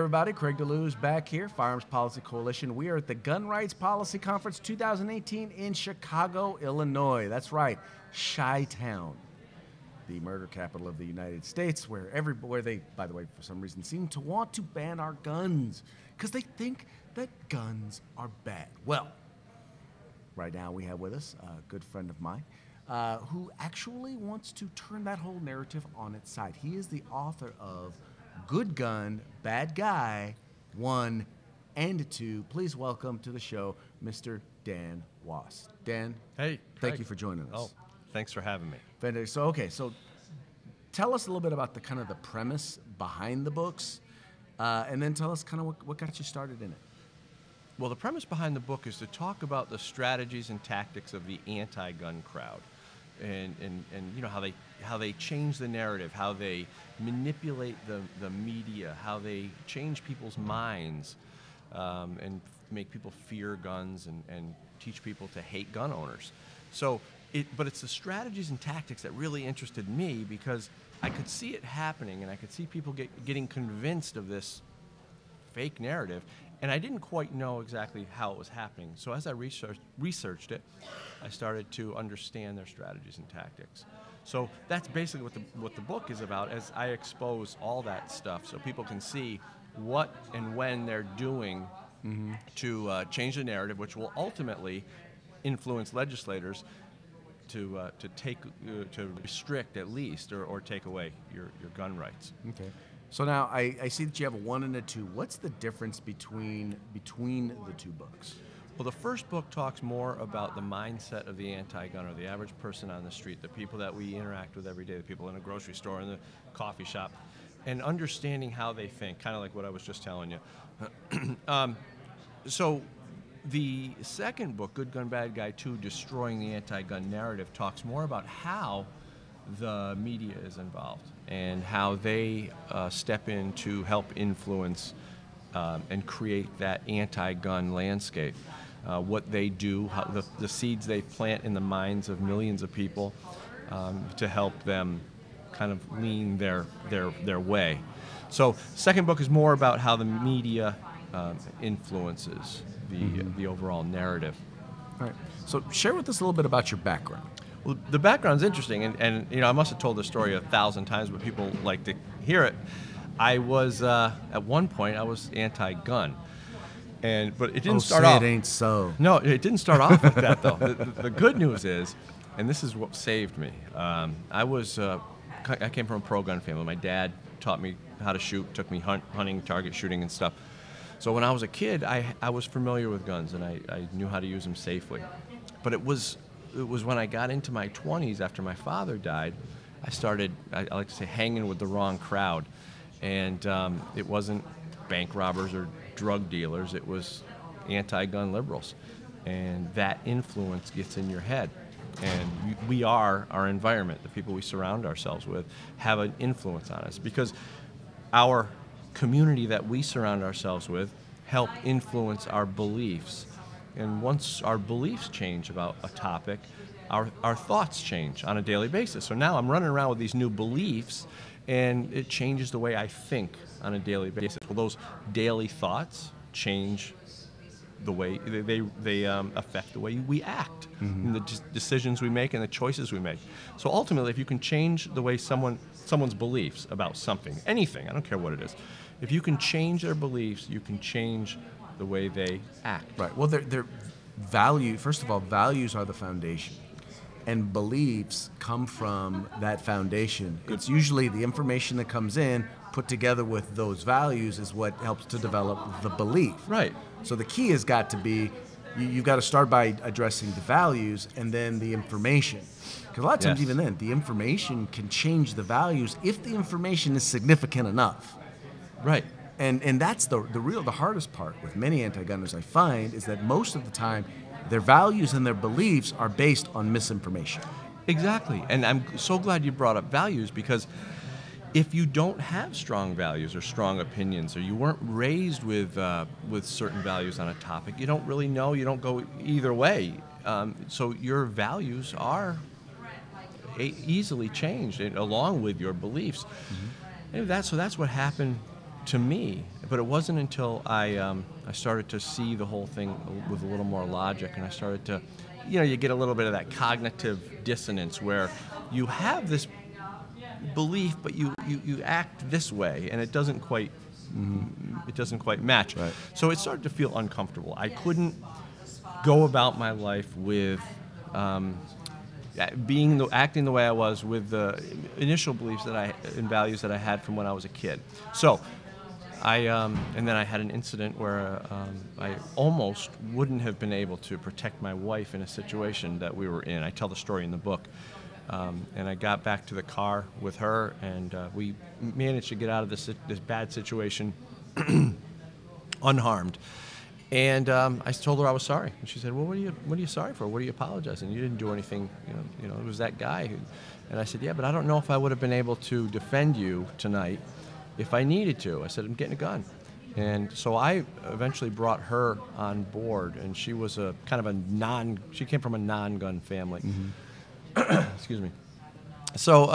everybody. Craig DeLuz back here, Firearms Policy Coalition. We are at the Gun Rights Policy Conference 2018 in Chicago, Illinois. That's right, Chi-Town, the murder capital of the United States, where they, by the way, for some reason, seem to want to ban our guns because they think that guns are bad. Well, right now we have with us a good friend of mine who actually wants to turn that whole narrative on its side. He is the author of Good Gun, Bad Guy, 1 and 2. Please welcome to the show, Mr. Dan Wass. Dan, hey, thank you for joining us. Oh, thanks for having me. So tell us a little bit about the kind of the premise behind the books, and then tell us kind of what got you started in it. Well, the premise behind the book is to talk about the strategies and tactics of the anti-gun crowd, and you know how they change the narrative, how they manipulate the media, how they change people's minds, and make people fear guns and teach people to hate gun owners. But it's the strategies and tactics that really interested me because I could see it happening and I could see people getting convinced of this fake narrative, and I didn't quite know exactly how it was happening. So as I researched it, I started to understand their strategies and tactics. So that's basically what the book is about, as I expose all that stuff so people can see what and when they're doing to change the narrative, which will ultimately influence legislators to restrict at least or take away your gun rights. Okay. So now I see that you have a 1 and a 2. What's the difference between the two books? Well, the first book talks more about the mindset of the anti-gunner, the average person on the street, the people that we interact with every day, the people in a grocery store, in the coffee shop, and understanding how they think, kind of like what I was just telling you. So the second book, Good Gun, Bad Guy 2, Destroying the Anti-Gun Narrative, talks more about how the media is involved and how they step in to help influence and create that anti-gun landscape. What they do, how the seeds they plant in the minds of millions of people to help them kind of lean their way. So second book is more about how the media influences the overall narrative. All right. So share with us a little bit about your background. Well, the background's interesting, and you know, I must have told this story 1,000 times, but people like to hear it. I was at one point I was anti-gun, but it didn't start off. It ain't so. No, it didn't start off like that though. The good news is, and this is what saved me. I came from a pro-gun family. My dad taught me how to shoot, took me hunting, target shooting, and stuff. So when I was a kid, I was familiar with guns and I knew how to use them safely. But it was when I got into my 20s after my father died, I started, I like to say, hanging with the wrong crowd. And it wasn't bank robbers or drug dealers, it was anti-gun liberals. And that influence gets in your head. And we are our environment, the people we surround ourselves with, have an influence on us because our community that we surround ourselves with help influence our beliefs. And once our beliefs change about a topic, our thoughts change on a daily basis. So now I'm running around with these new beliefs, and it changes the way I think on a daily basis. Well, those daily thoughts change the way they affect the way we act, and the decisions we make and the choices we make. So ultimately, if you can change the way someone's beliefs about something, anything, I don't care what it is, if you can change their beliefs, you can change the way they act. Right. Well, their value. First of all, values are the foundation, and beliefs come from that foundation. It's usually the information that comes in put together with those values is what helps to develop the belief. Right. So the key has got to be, you've got to start by addressing the values and then the information. Because a lot of times, even then, the information can change the values if the information is significant enough. Right. And that's the hardest part with many anti-gunners, I find, is that most of the time their values and their beliefs are based on misinformation. Exactly. And I'm so glad you brought up values, because if you don't have strong values or strong opinions, or you weren't raised with certain values on a topic, you don't really know, you don't go either way. So your values are easily changed along with your beliefs. And so that's what happened to me, but it wasn't until I started to see the whole thing with a little more logic, and I started to, you get a little bit of that cognitive dissonance where you have this belief, but you act this way, and it doesn't quite match. Right. So it started to feel uncomfortable. I couldn't go about my life with acting the way I was with the initial beliefs and values that I had from when I was a kid. So and then I had an incident where I almost wouldn't have been able to protect my wife in a situation that we were in. I tell the story in the book. And I got back to the car with her, and we managed to get out of this bad situation unharmed. And I told her I was sorry. And she said, "Well, what are you sorry for? What are you apologizing? You didn't do anything. It was that guy." And I said, "Yeah, but I don't know if I would have been able to defend you tonight if I needed to." I said, "I'm getting a gun." And so I eventually brought her on board, and she was she came from a non-gun family. Excuse me. So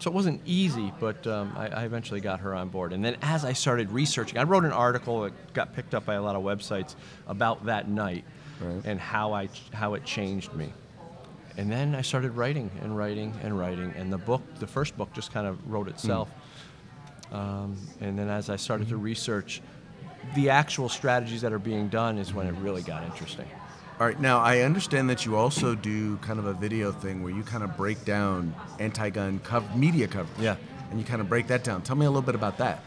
it wasn't easy, but I eventually got her on board. And then as I started researching, I wrote an article that got picked up by a lot of websites about that night, right, and how it changed me. And then I started writing and writing and writing, and the first book just kind of wrote itself. And then as I started to research the actual strategies that are being done is when it really got interesting. All right, now I understand that you also do kind of a video thing where you kind of break down anti-gun media coverage. Yeah. And you kind of break that down. Tell me a little bit about that.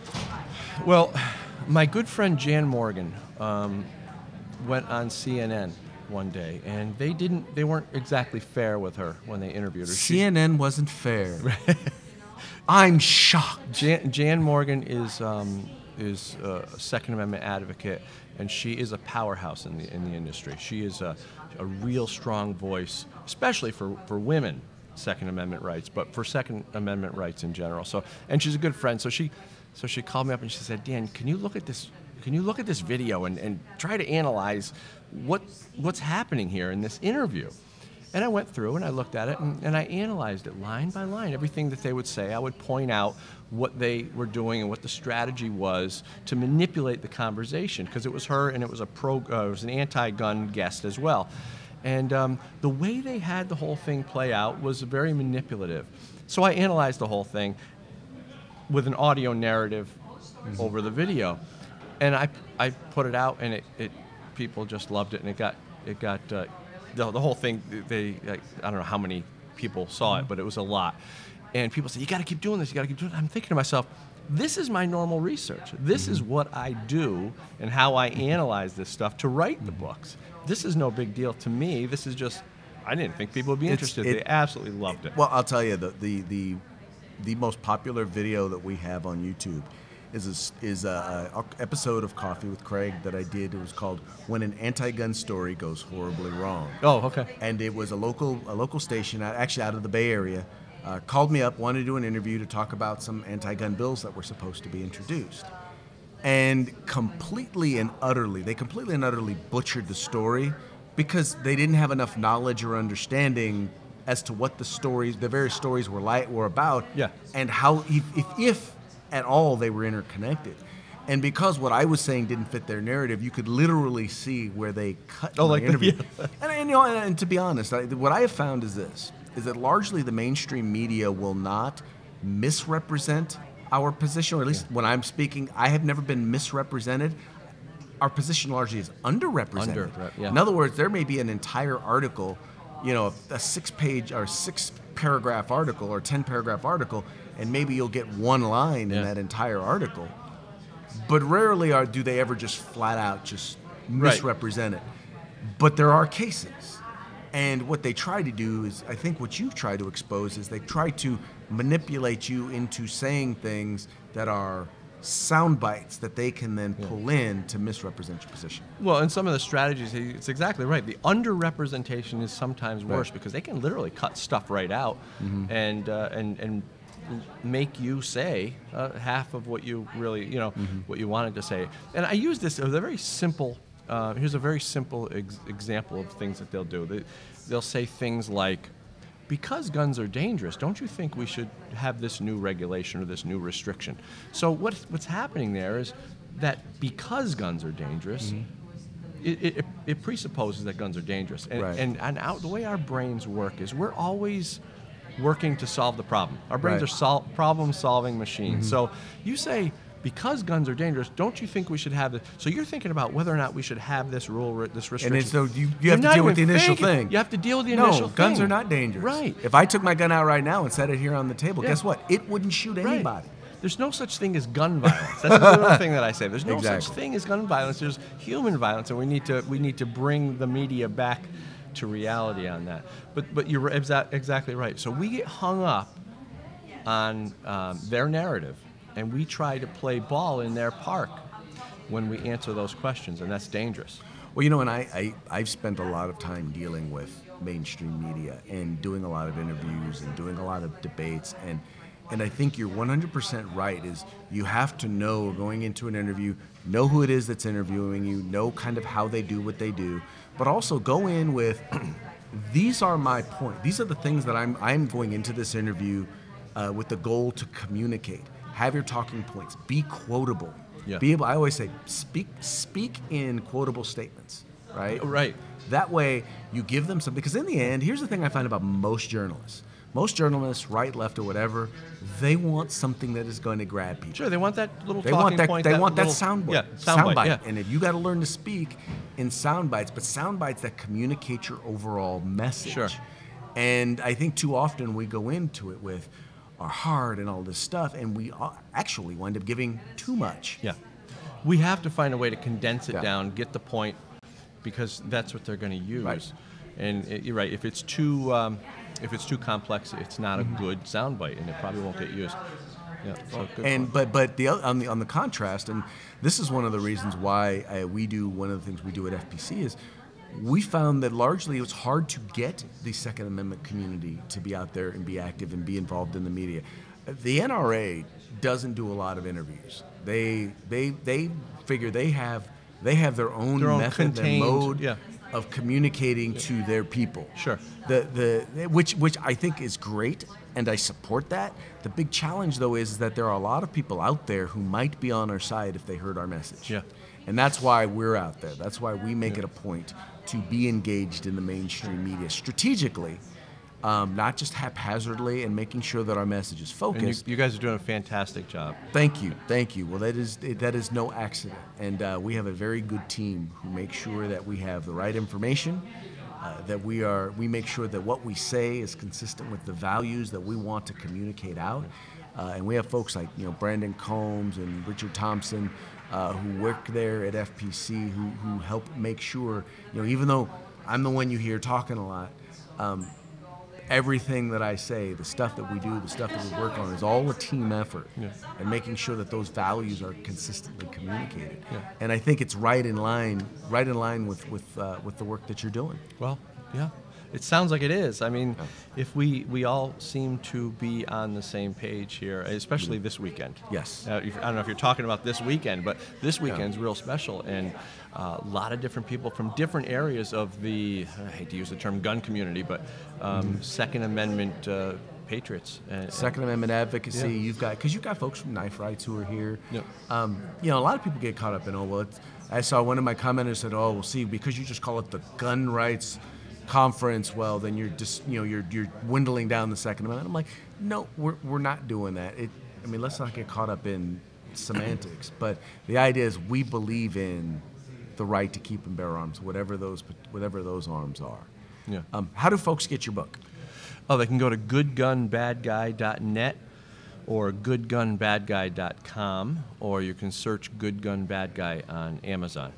Well, my good friend Jan Morgan went on CNN one day, and they weren't exactly fair with her when they interviewed her. CNN wasn't fair. I'm shocked. Jan Morgan is a Second Amendment advocate, and she is a powerhouse in the industry. She is a real strong voice, especially for women Second Amendment rights, but for Second Amendment rights in general. And she's a good friend. So she called me up and she said, "Dan, can you look at this video and try to analyze what's happening here in this interview?" And I went through and I looked at it and I analyzed it line by line. Everything that they would say, I would point out what they were doing and what the strategy was to manipulate the conversation, because it was her and it was it was an anti-gun guest as well. And the way they had the whole thing play out was very manipulative. So I analyzed the whole thing with an audio narrative over the video, and I put it out, and it people just loved it, and it got the whole thing. I don't know how many people saw it, but it was a lot. And people say, "You got to keep doing this. You got to keep doing it." I'm thinking to myself, this is my normal research. This is what I do and how I analyze this stuff to write the books. This is no big deal to me. This is just, I didn't think people would be interested. They absolutely loved it. Well, I'll tell you, the most popular video that we have on YouTube is a episode of Coffee with Craig that I did. It was called "When an Anti-Gun Story Goes Horribly Wrong." Oh, okay. And it was a local station, actually out of the Bay Area, called me up, wanted to do an interview to talk about some anti-gun bills that were supposed to be introduced. And they completely and utterly butchered the story because they didn't have enough knowledge or understanding as to what the various stories were about, yeah, and how, if at all, they were interconnected. And because what I was saying didn't fit their narrative, you could literally see where they cut my interview. Yeah. And to be honest, what I have found is that largely the mainstream media will not misrepresent our position, or at least when I'm speaking, I have never been misrepresented. Our position largely is underrepresented. Yeah. In other words, there may be an entire article, a 6-page or 6-paragraph article or 10-paragraph article, and maybe you'll get one line in that entire article. But rarely do they ever just flat out just misrepresent it. But there are cases. And what they try to do is, I think what you've tried to expose is they try to manipulate you into saying things that are sound bites that they can then pull in to misrepresent your position. Well, and some of the strategies, it's exactly right. The underrepresentation is sometimes worse because they can literally cut stuff right out and make you say half of what you really, what you wanted to say. And I use this as a very simple. Here's a very simple example of things that they'll do. They'll say things like, because guns are dangerous, don't you think we should have this new regulation or this new restriction? So what's happening there is that because guns are dangerous, it presupposes that guns are dangerous. And, Right. the way our brains work is we're always working to solve the problem. Our brains are problem-solving machines. So you say, because guns are dangerous, don't you think we should have this? So you're thinking about whether or not we should have this rule, this restriction. And it's, so you You're have to not deal with the even initial thinking. thing. You have to deal with the initial thing. Guns are not dangerous. Right. If I took my gun out right now and set it here on the table, Yeah. guess what? It wouldn't shoot anybody. There's no such thing as gun violence. That's another thing that I say. There's no Exactly. such thing as gun violence. There's human violence, and we need to bring the media back to reality on that. But you're exactly right. So we get hung up on their narrative, and we try to play ball in their park when we answer those questions, and that's dangerous. Well, you know, and I've spent a lot of time dealing with mainstream media and doing a lot of interviews and doing a lot of debates, and I think you're 100% right, is you have to know going into an interview, know who it is that's interviewing you, know kind of how they do what they do, but also go in with, these are my point. These are the things that I'm going into this interview with the goal to communicate. Have your talking points. Be quotable. Yeah. Be able. I always say, speak in quotable statements. Right. Right. That way, you give them something. Because in the end, here's the thing I find about most journalists. Most journalists, right, left, or whatever, they want something that is going to grab people. Sure, they want that little They talking want that. point. They want that little, soundbite. Yeah, soundbite. Yeah. And if you got to learn to speak in sound bites, but sound bites that communicate your overall message. Sure. And I think too often we go into it with our heart and all this stuff, and we actually wind up giving too much. Yeah. We have to find a way to condense it Yeah. down, get the point, because that's what they're going to use. Right. And you're right. If it's too complex, it's not a good soundbite, and it probably won't get used. Yeah. So good And point. but on the contrast, and this is one of the reasons why we do one of the things we do at FPC is we found that largely it was hard to get the Second Amendment community to be out there and be active and be involved in the media. The NRA doesn't do a lot of interviews. They figure they have their own method and contained, mode yeah. of communicating to their people. Sure. Which I think is great, and I support that. The big challenge, though, is that there are a lot of people out there who might be on our side if they heard our message. Yeah. And that's why we're out there. That's why we make it a point to be engaged in the mainstream media strategically, not just haphazardly, and making sure that our message is focused. And you guys are doing a fantastic job. Thank you. Well, that is no accident, and we have a very good team who make sure that we have the right information, that we make sure that what we say is consistent with the values that we want to communicate out, and we have folks like Brandon Combs and Richard Thompson who work there at FPC who help make sure even though I'm the one you hear talking a lot. Everything that I say, the stuff that we do, the stuff that we work on is all a team effort, and making sure that those values are consistently communicated. Yeah. And I think it's right in line with the work that you're doing. Well, yeah. It sounds like it is. I mean, if we all seem to be on the same page here, especially this weekend. Yes. I don't know if you're talking about this weekend, but this weekend's real special, and a lot of different people from different areas of the, I hate to use the term gun community, but Second Amendment patriots. Second Amendment advocacy. Yeah. You've got folks from Knife Rights who are here. Yep. A lot of people get caught up in, I saw one of my commenters said, well, see, because you just call it the gun rights conference, well, then you're just, you're dwindling down the Second Amendment. I'm like, no, we're not doing that. Let's not get caught up in semantics. But the idea is we believe in the right to keep and bear arms, whatever those arms are. Yeah. How do folks get your book? Oh, they can go to goodgunbadguy.net or goodgunbadguy.com, or you can search Good Gun Bad Guy on Amazon.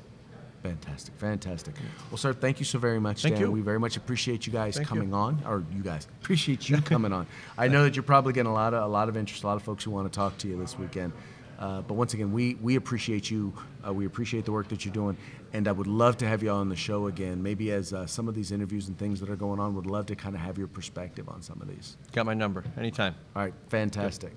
Fantastic. Well, sir, thank you so very much, Dan. Thank you. We very much appreciate you guys coming you. on, or you guys appreciate you coming on. I know that you're probably getting a lot of interest, a lot of folks who want to talk to you this weekend. But once again, we appreciate you. We appreciate the work that you're doing, and I would love to have you on the show again. Maybe as some of these interviews and things that are going on, would love to kind of have your perspective on some of these. Got my number anytime. All right, fantastic.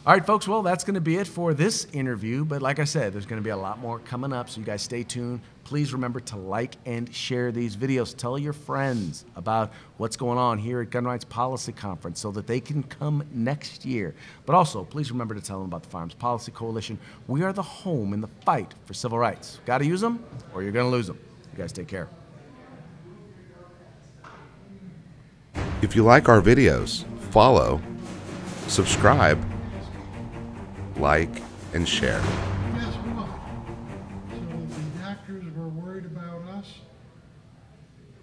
All right, folks, well, that's going to be it for this interview. But like I said, there's going to be a lot more coming up, so you guys stay tuned. Please remember to like and share these videos. Tell your friends about what's going on here at Gun Rights Policy Conference so that they can come next year. But also, please remember to tell them about the Firearms Policy Coalition. We are the home in the fight for civil rights. Got to use them or you're going to lose them. You guys take care. If you like our videos, follow, subscribe, like, and share.